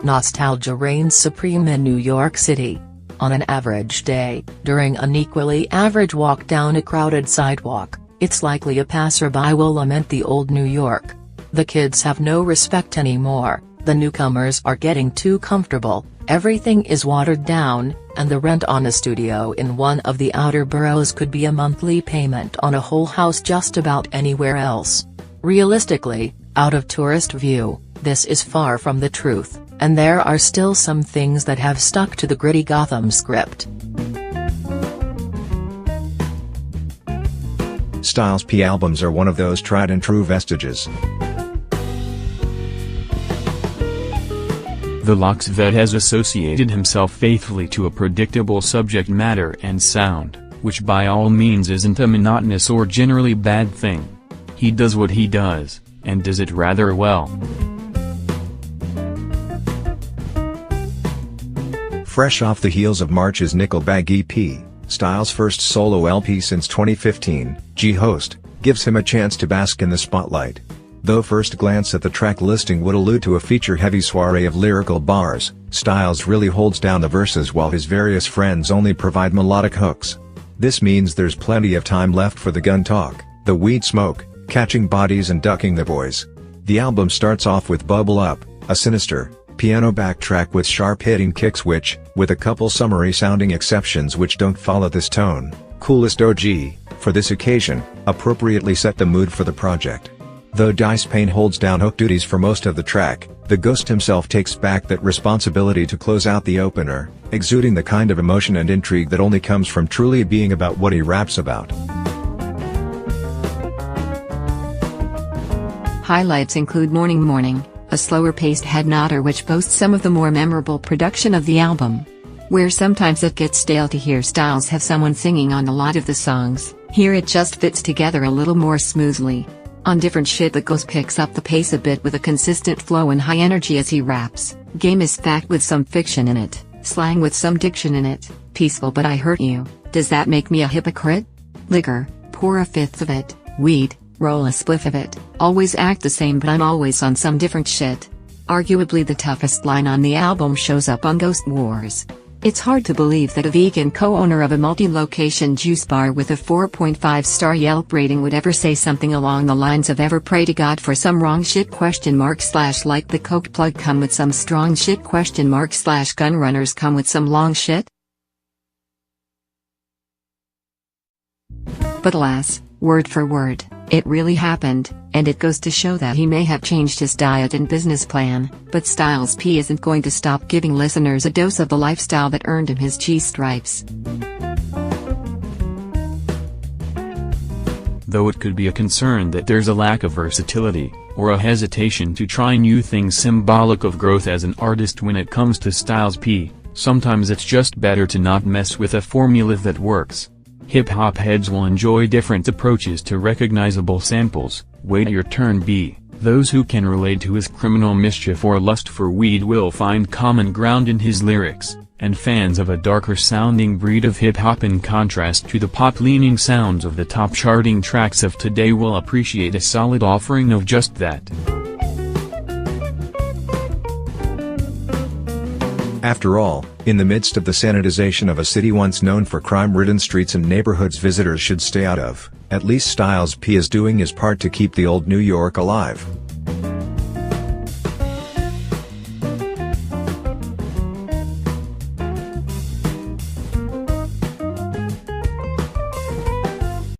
Nostalgia reigns supreme in New York City. On an average day, during an equally average walk down a crowded sidewalk, it's likely a passerby will lament the old New York. The kids have no respect anymore, the newcomers are getting too comfortable, everything is watered down, and the rent on a studio in one of the outer boroughs could be a monthly payment on a whole house just about anywhere else. Realistically, out of tourist view, this is far from the truth, and there are still some things that have stuck to the gritty Gotham script. Styles P albums are one of those tried and true vestiges. The Lox vet has associated himself faithfully to a predictable subject matter and sound, which by all means isn't a monotonous or generally bad thing. He does what he does, and does it rather well. Fresh off the heels of March's Nickelbag EP, Styles' first solo LP since 2015, G-Host, gives him a chance to bask in the spotlight. Though first glance at the track listing would allude to a feature-heavy soiree of lyrical bars, Styles really holds down the verses while his various friends only provide melodic hooks. This means there's plenty of time left for the gun talk, the weed smoke, catching bodies and ducking the boys. The album starts off with Bubble Up, a sinister, piano backtrack with sharp-hitting kicks which, with a couple summery-sounding exceptions which don't follow this tone, Coolest OG, for this occasion, appropriately set the mood for the project. Though Dice Payne holds down hook duties for most of the track, the Ghost himself takes back that responsibility to close out the opener, exuding the kind of emotion and intrigue that only comes from truly being about what he raps about. Highlights include Morning Morning, a slower-paced head nodder which boasts some of the more memorable production of the album. Where sometimes it gets stale to hear Styles have someone singing on a lot of the songs, here it just fits together a little more smoothly. On Different Shit the Ghost picks up the pace a bit with a consistent flow and high energy as he raps. Game is fact with some fiction in it, slang with some diction in it, peaceful but I hurt you, does that make me a hypocrite? Liquor, pour a fifth of it, weed, roll a spliff of it, always act the same but I'm always on some different shit. Arguably the toughest line on the album shows up on Ghost Wars. It's hard to believe that a vegan co-owner of a multi-location juice bar with a 4.5-star Yelp rating would ever say something along the lines of ever pray to God for some wrong shit ? Like the coke plug come with some strong shit ? Gun runners come with some long shit? But alas, word for word, it really happened, and it goes to show that he may have changed his diet and business plan, but Styles P isn't going to stop giving listeners a dose of the lifestyle that earned him his G-stripes. Though it could be a concern that there's a lack of versatility, or a hesitation to try new things symbolic of growth as an artist when it comes to Styles P, sometimes it's just better to not mess with a formula that works. Hip-hop heads will enjoy different approaches to recognizable samples. Wait your turn B. Those who can relate to his criminal mischief or lust for weed will find common ground in his lyrics, and fans of a darker-sounding breed of hip-hop in contrast to the pop-leaning sounds of the top-charting tracks of today will appreciate a solid offering of just that. After all, in the midst of the sanitization of a city once known for crime-ridden streets and neighborhoods visitors should stay out of, at least Styles P is doing his part to keep the old New York alive.